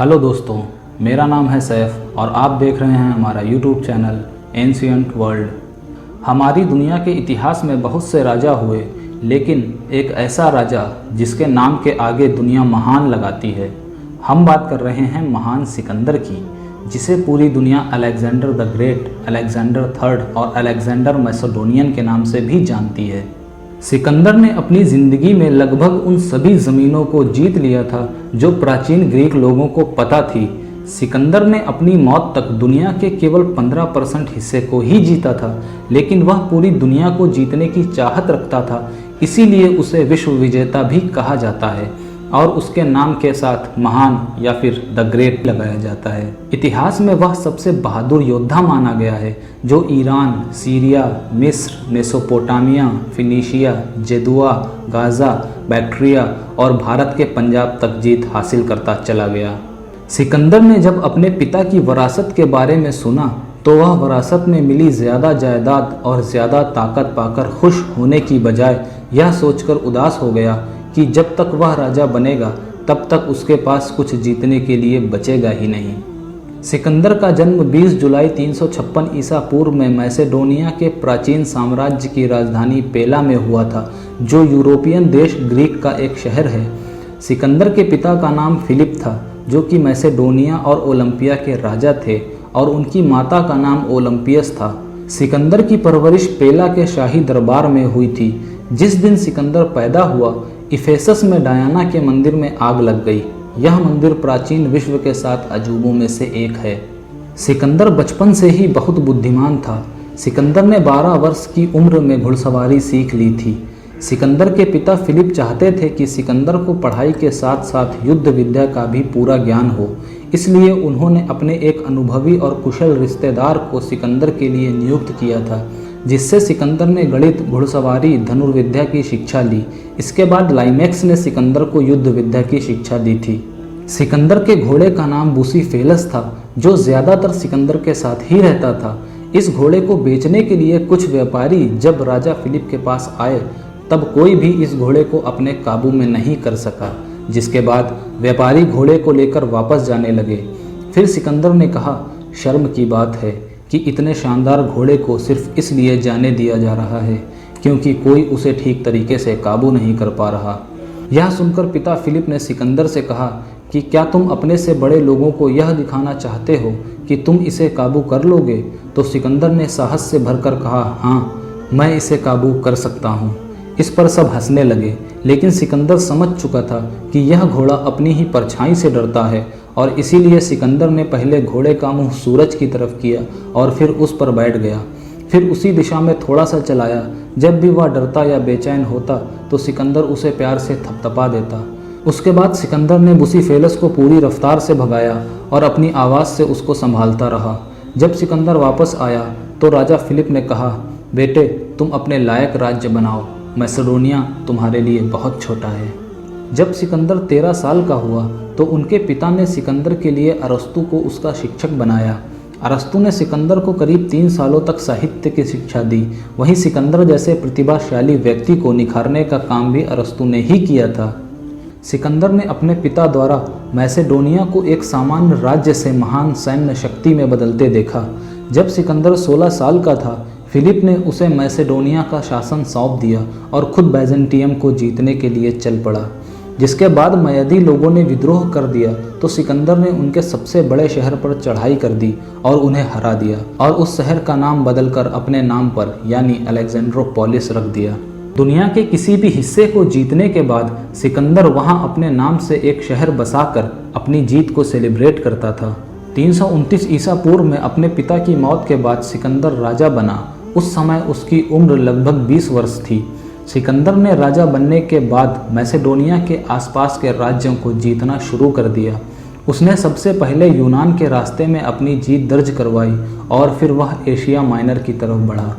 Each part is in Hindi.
हेलो दोस्तों, मेरा नाम है सैफ और आप देख रहे हैं हमारा यूट्यूब चैनल एंशिएंट वर्ल्ड। हमारी दुनिया के इतिहास में बहुत से राजा हुए, लेकिन एक ऐसा राजा जिसके नाम के आगे दुनिया महान लगाती है। हम बात कर रहे हैं महान सिकंदर की, जिसे पूरी दुनिया Alexander the great, Alexander third और अलेक्जेंडर मैसेडोनियन के नाम से भी जानती है। सिकंदर ने अपनी ज़िंदगी में लगभग उन सभी ज़मीनों को जीत लिया था जो प्राचीन ग्रीक लोगों को पता थी। सिकंदर ने अपनी मौत तक दुनिया के केवल 15% हिस्से को ही जीता था, लेकिन वह पूरी दुनिया को जीतने की चाहत रखता था। इसीलिए उसे विश्व विजेता भी कहा जाता है और उसके नाम के साथ महान या फिर द ग्रेट लगाया जाता है। इतिहास में वह सबसे बहादुर योद्धा माना गया है जो ईरान, सीरिया, मिस्र, मेसोपोटामिया, फिनीशिया, जेदुआ, गाज़ा, बैक्ट्रिया और भारत के पंजाब तक जीत हासिल करता चला गया। सिकंदर ने जब अपने पिता की वरासत के बारे में सुना तो वह वरासत में मिली ज़्यादा जायदाद और ज़्यादा ताकत पाकर खुश होने की बजाय यह सोचकर उदास हो गया कि जब तक वह राजा बनेगा तब तक उसके पास कुछ जीतने के लिए बचेगा ही नहीं। सिकंदर का जन्म 20 जुलाई 356 ईसा पूर्व में मैसेडोनिया के प्राचीन साम्राज्य की राजधानी पेला में हुआ था, जो यूरोपियन देश ग्रीक का एक शहर है। सिकंदर के पिता का नाम फिलिप था, जो कि मैसेडोनिया और ओलंपिया के राजा थे, और उनकी माता का नाम ओलंपियस था। सिकंदर की परवरिश पेला के शाही दरबार में हुई थी। जिस दिन सिकंदर पैदा हुआ, इफेसस में डायना के मंदिर में आग लग गई। यह मंदिर प्राचीन विश्व के 7 अजूबों में से एक है। सिकंदर बचपन से ही बहुत बुद्धिमान था। सिकंदर ने 12 वर्ष की उम्र में घुड़सवारी सीख ली थी। सिकंदर के पिता फिलिप चाहते थे कि सिकंदर को पढ़ाई के साथ साथ युद्ध विद्या का भी पूरा ज्ञान हो, इसलिए उन्होंने अपने एक अनुभवी और कुशल रिश्तेदार को सिकंदर के लिए नियुक्त किया था, जिससे सिकंदर ने गणित, घुड़सवारी, धनुर्विद्या की शिक्षा ली। इसके बाद लाइमेक्स ने सिकंदर को युद्ध विद्या की शिक्षा दी थी। सिकंदर के घोड़े का नाम बुसीफेलस था, जो ज़्यादातर सिकंदर के साथ ही रहता था। इस घोड़े को बेचने के लिए कुछ व्यापारी जब राजा फिलिप के पास आए, तब कोई भी इस घोड़े को अपने काबू में नहीं कर सका, जिसके बाद व्यापारी घोड़े को लेकर वापस जाने लगे। फिर सिकंदर ने कहा, शर्म की बात है कि इतने शानदार घोड़े को सिर्फ इसलिए जाने दिया जा रहा है क्योंकि कोई उसे ठीक तरीके से काबू नहीं कर पा रहा। यह सुनकर पिता फिलिप ने सिकंदर से कहा कि क्या तुम अपने से बड़े लोगों को यह दिखाना चाहते हो कि तुम इसे काबू कर लोगे? तो सिकंदर ने साहस से भरकर कहा, हाँ, मैं इसे काबू कर सकता हूँ। इस पर सब हंसने लगे, लेकिन सिकंदर समझ चुका था कि यह घोड़ा अपनी ही परछाई से डरता है, और इसीलिए सिकंदर ने पहले घोड़े का मुंह सूरज की तरफ किया और फिर उस पर बैठ गया। फिर उसी दिशा में थोड़ा सा चलाया। जब भी वह डरता या बेचैन होता तो सिकंदर उसे प्यार से थपथपा देता। उसके बाद सिकंदर ने बुसीफेलस को पूरी रफ्तार से भगाया और अपनी आवाज़ से उसको संभालता रहा। जब सिकंदर वापस आया तो राजा फिलिप ने कहा, बेटे, तुम अपने लायक राज्य बनाओ, मैसेडोनिया तुम्हारे लिए बहुत छोटा है। जब सिकंदर 13 साल का हुआ तो उनके पिता ने सिकंदर के लिए अरस्तु को उसका शिक्षक बनाया। अरस्तु ने सिकंदर को करीब 3 सालों तक साहित्य की शिक्षा दी। वहीं सिकंदर जैसे प्रतिभाशाली व्यक्ति को निखारने का काम भी अरस्तु ने ही किया था। सिकंदर ने अपने पिता द्वारा मैसेडोनिया को एक सामान्य राज्य से महान सैन्य शक्ति में बदलते देखा। जब सिकंदर 16 साल का था, फिलिप ने उसे मैसेडोनिया का शासन सौंप दिया और खुद बैजेंटियम को जीतने के लिए चल पड़ा। जिसके बाद मयदी लोगों ने विद्रोह कर दिया तो सिकंदर ने उनके सबसे बड़े शहर पर चढ़ाई कर दी और उन्हें हरा दिया, और उस शहर का नाम बदलकर अपने नाम पर यानी अलेक्जेंड्रोपोलिस रख दिया। दुनिया के किसी भी हिस्से को जीतने के बाद सिकंदर वहां अपने नाम से एक शहर बसाकर अपनी जीत को सेलिब्रेट करता था। 329 ईसा पूर्व में अपने पिता की मौत के बाद सिकंदर राजा बना। उस समय उसकी उम्र लगभग 20 वर्ष थी। सिकंदर ने राजा बनने के बाद मैसेडोनिया के आसपास के राज्यों को जीतना शुरू कर दिया। उसने सबसे पहले यूनान के रास्ते में अपनी जीत दर्ज करवाई और फिर वह एशिया माइनर की तरफ बढ़ा।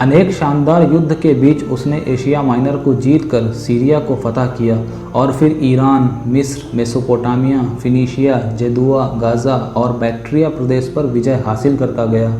अनेक शानदार युद्ध के बीच उसने एशिया माइनर को जीतकर सीरिया को फतह किया और फिर ईरान, मिस्र, मेसोपोटामिया, फिनीशिया, जेदुआ, गाज़ा और बैक्ट्रिया प्रदेश पर विजय हासिल करता गया।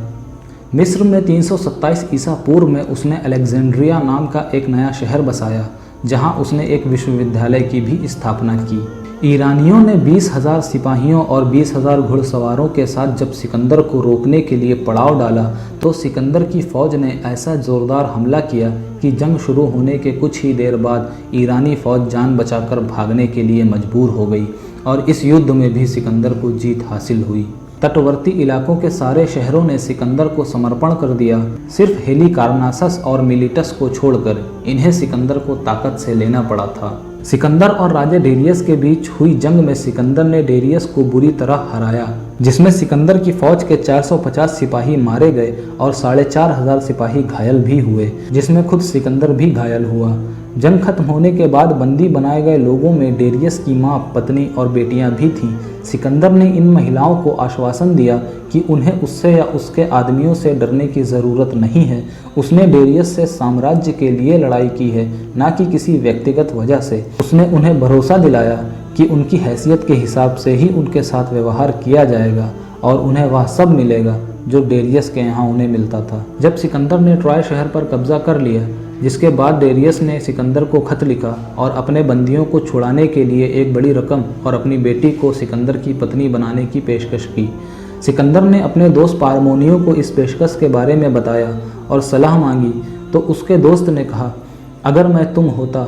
मिस्र में 327 ईसा पूर्व में उसने अलेक्जेंड्रिया नाम का एक नया शहर बसाया, जहां उसने एक विश्वविद्यालय की भी स्थापना की। ईरानियों ने 20,000 सिपाहियों और 20,000 घुड़सवारों के साथ जब सिकंदर को रोकने के लिए पड़ाव डाला तो सिकंदर की फ़ौज ने ऐसा ज़ोरदार हमला किया कि जंग शुरू होने के कुछ ही देर बाद ईरानी फ़ौज जान बचाकर भागने के लिए मजबूर हो गई और इस युद्ध में भी सिकंदर को जीत हासिल हुई। तटवर्ती इलाकों के सारे शहरों ने सिकंदर को समर्पण कर दिया, सिर्फ हेलिकार्नासस और मिलिटस को छोड़कर। इन्हें सिकंदर को ताकत से लेना पड़ा था। सिकंदर और राजा डेरियस के बीच हुई जंग में सिकंदर ने डेरियस को बुरी तरह हराया, जिसमें सिकंदर की फौज के 450 सिपाही मारे गए और 4,500 सिपाही घायल भी हुए, जिसमें खुद सिकंदर भी घायल हुआ। जंग खत्म होने के बाद बंदी बनाए गए लोगों में डेरियस की मां, पत्नी और बेटियां भी थीं। सिकंदर ने इन महिलाओं को आश्वासन दिया कि उन्हें उससे या उसके आदमियों से डरने की ज़रूरत नहीं है। उसने डेरियस से साम्राज्य के लिए लड़ाई की है, ना कि किसी व्यक्तिगत वजह से। उसने उन्हें भरोसा दिलाया कि उनकी हैसियत के हिसाब से ही उनके साथ व्यवहार किया जाएगा और उन्हें वह सब मिलेगा जो डेरियस के यहाँ उन्हें मिलता था। जब सिकंदर ने ट्रॉय शहर पर कब्जा कर लिया, जिसके बाद डेरियस ने सिकंदर को खत लिखा और अपने बंदियों को छुड़ाने के लिए एक बड़ी रकम और अपनी बेटी को सिकंदर की पत्नी बनाने की पेशकश की। सिकंदर ने अपने दोस्त पारमोनियो को इस पेशकश के बारे में बताया और सलाह मांगी तो उसके दोस्त ने कहा, अगर मैं तुम होता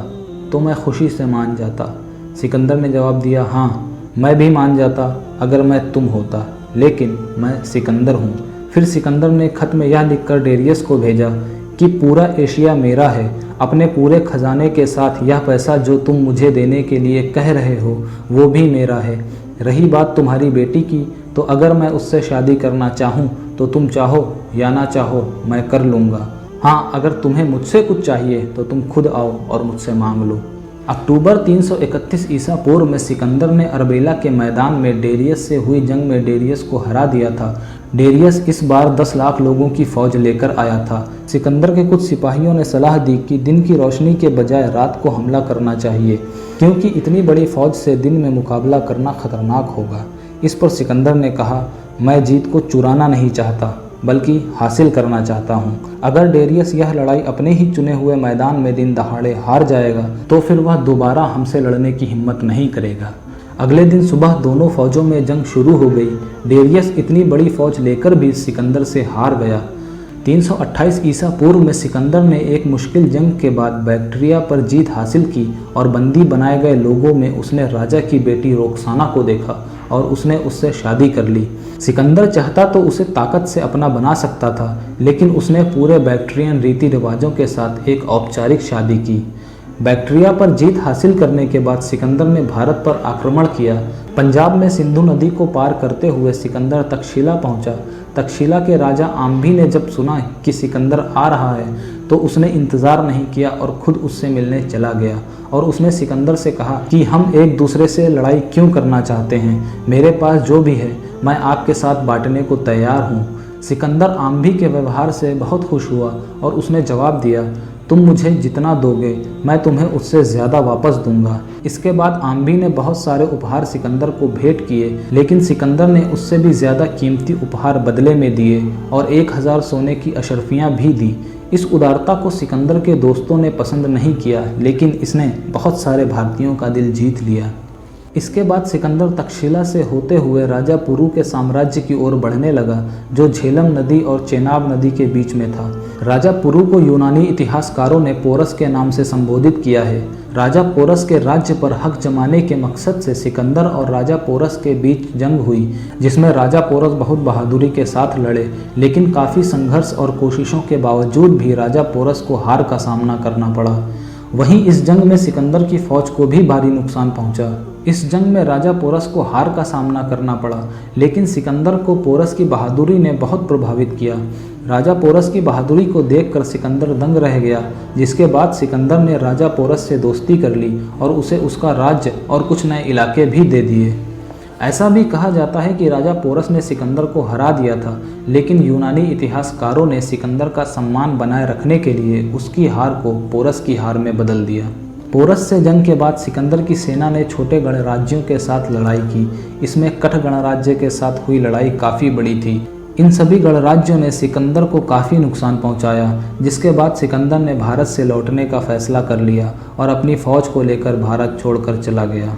तो मैं खुशी से मान जाता। सिकंदर ने जवाब दिया, हाँ मैं भी मान जाता अगर मैं तुम होता, लेकिन मैं सिकंदर हूँ। फिर सिकंदर ने खत में यह लिखकर डेरियस को भेजा कि पूरा एशिया मेरा है, अपने पूरे खजाने के साथ यह पैसा जो तुम मुझे देने के लिए कह रहे हो वो भी मेरा है। रही बात तुम्हारी बेटी की, तो अगर मैं उससे शादी करना चाहूँ तो तुम चाहो या ना चाहो मैं कर लूँगा। हाँ, अगर तुम्हें मुझसे कुछ चाहिए तो तुम खुद आओ और मुझसे मांग लो। अक्टूबर 331 ईसा पूर्व में सिकंदर ने अरबेला के मैदान में डेरियस से हुई जंग में डेरियस को हरा दिया था। डेरियस इस बार 10 लाख लोगों की फौज लेकर आया था। सिकंदर के कुछ सिपाहियों ने सलाह दी कि दिन की रोशनी के बजाय रात को हमला करना चाहिए, क्योंकि इतनी बड़ी फौज से दिन में मुकाबला करना खतरनाक होगा। इस पर सिकंदर ने कहा, मैं जीत को चुराना नहीं चाहता बल्कि हासिल करना चाहता हूँ। अगर डेरियस यह लड़ाई अपने ही चुने हुए मैदान में दिन दहाड़े हार जाएगा तो फिर वह दोबारा हमसे लड़ने की हिम्मत नहीं करेगा। अगले दिन सुबह दोनों फौजों में जंग शुरू हो गई। डेरियस इतनी बड़ी फौज लेकर भी सिकंदर से हार गया। 328 ईसा पूर्व में सिकंदर ने एक मुश्किल जंग के बाद बैक्ट्रिया पर जीत हासिल की और बंदी बनाए गए लोगों में उसने राजा की बेटी रोक्साना को देखा और उसने उससे शादी कर ली। सिकंदर चाहता तो उसे ताकत से अपना बना सकता था, लेकिन उसने पूरे बैक्ट्रियन रीति रिवाजों के साथ एक औपचारिक शादी की। बैक्ट्रिया पर जीत हासिल करने के बाद सिकंदर ने भारत पर आक्रमण किया। पंजाब में सिंधु नदी को पार करते हुए सिकंदर तक्षशिला पहुंचा। तक्षशिला के राजा आम्भी ने जब सुना कि सिकंदर आ रहा है तो उसने इंतज़ार नहीं किया और खुद उससे मिलने चला गया और उसने सिकंदर से कहा कि हम एक दूसरे से लड़ाई क्यों करना चाहते हैं, मेरे पास जो भी है मैं आपके साथ बांटने को तैयार हूँ। सिकंदर आम्भी के व्यवहार से बहुत खुश हुआ और उसने जवाब दिया, तुम मुझे जितना दोगे मैं तुम्हें उससे ज़्यादा वापस दूंगा। इसके बाद आम्भी ने बहुत सारे उपहार सिकंदर को भेंट किए, लेकिन सिकंदर ने उससे भी ज़्यादा कीमती उपहार बदले में दिए और 1000 सोने की अशर्फियाँ भी दी। इस उदारता को सिकंदर के दोस्तों ने पसंद नहीं किया, लेकिन इसने बहुत सारे भारतीयों का दिल जीत लिया। इसके बाद सिकंदर तक्षशिला से होते हुए राजा पुरु के साम्राज्य की ओर बढ़ने लगा, जो झेलम नदी और चेनाब नदी के बीच में था। राजा पुरु को यूनानी इतिहासकारों ने पोरस के नाम से संबोधित किया है। राजा पोरस के राज्य पर हक जमाने के मकसद से सिकंदर और राजा पोरस के बीच जंग हुई, जिसमें राजा पोरस बहुत बहादुरी के साथ लड़े, लेकिन काफ़ी संघर्ष और कोशिशों के बावजूद भी राजा पोरस को हार का सामना करना पड़ा। वहीं इस जंग में सिकंदर की फौज को भी भारी नुकसान पहुंचा। इस जंग में राजा पोरस को हार का सामना करना पड़ा, लेकिन सिकंदर को पोरस की बहादुरी ने बहुत प्रभावित किया। राजा पोरस की बहादुरी को देखकर सिकंदर दंग रह गया, जिसके बाद सिकंदर ने राजा पोरस से दोस्ती कर ली और उसे उसका राज्य और कुछ नए इलाके भी दे दिए। ऐसा भी कहा जाता है कि राजा पोरस ने सिकंदर को हरा दिया था, लेकिन यूनानी इतिहासकारों ने सिकंदर का सम्मान बनाए रखने के लिए उसकी हार को पोरस की हार में बदल दिया। पोरस से जंग के बाद सिकंदर की सेना ने छोटे गणराज्यों के साथ लड़ाई की। इसमें कठ गणराज्य के साथ हुई लड़ाई काफ़ी बड़ी थी। इन सभी गणराज्यों ने सिकंदर को काफ़ी नुकसान पहुंचाया, जिसके बाद सिकंदर ने भारत से लौटने का फैसला कर लिया और अपनी फ़ौज को लेकर भारत छोड़कर चला गया।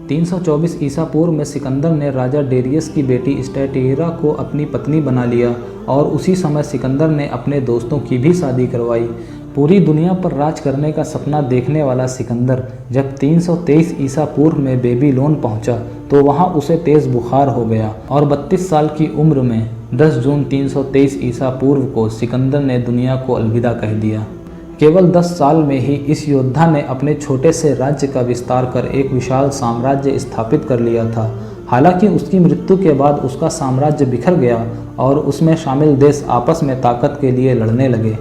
324 ईसा पूर्व में सिकंदर ने राजा डेरियस की बेटी स्टैटिरा को अपनी पत्नी बना लिया और उसी समय सिकंदर ने अपने दोस्तों की भी शादी करवाई। पूरी दुनिया पर राज करने का सपना देखने वाला सिकंदर जब 323 ईसा पूर्व में बेबीलोन पहुंचा तो वहां उसे तेज बुखार हो गया और 32 साल की उम्र में 10 जून 323 ईसा पूर्व को सिकंदर ने दुनिया को अलविदा कह दिया। केवल 10 साल में ही इस योद्धा ने अपने छोटे से राज्य का विस्तार कर एक विशाल साम्राज्य स्थापित कर लिया था। हालांकि उसकी मृत्यु के बाद उसका साम्राज्य बिखर गया और उसमें शामिल देश आपस में ताकत के लिए लड़ने लगे।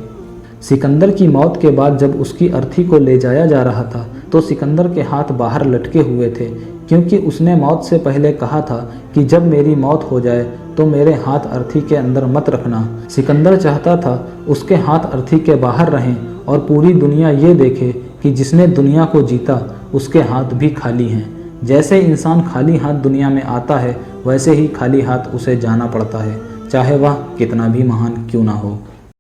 सिकंदर की मौत के बाद जब उसकी अर्थी को ले जाया जा रहा था तो सिकंदर के हाथ बाहर लटके हुए थे, क्योंकि उसने मौत से पहले कहा था कि जब मेरी मौत हो जाए तो मेरे हाथ अर्थी के अंदर मत रखना। सिकंदर चाहता था उसके हाथ अर्थी के बाहर रहें और पूरी दुनिया ये देखे कि जिसने दुनिया को जीता उसके हाथ भी खाली हैं। जैसे इंसान खाली हाथ दुनिया में आता है वैसे ही खाली हाथ उसे जाना पड़ता है, चाहे वह कितना भी महान क्यों ना हो।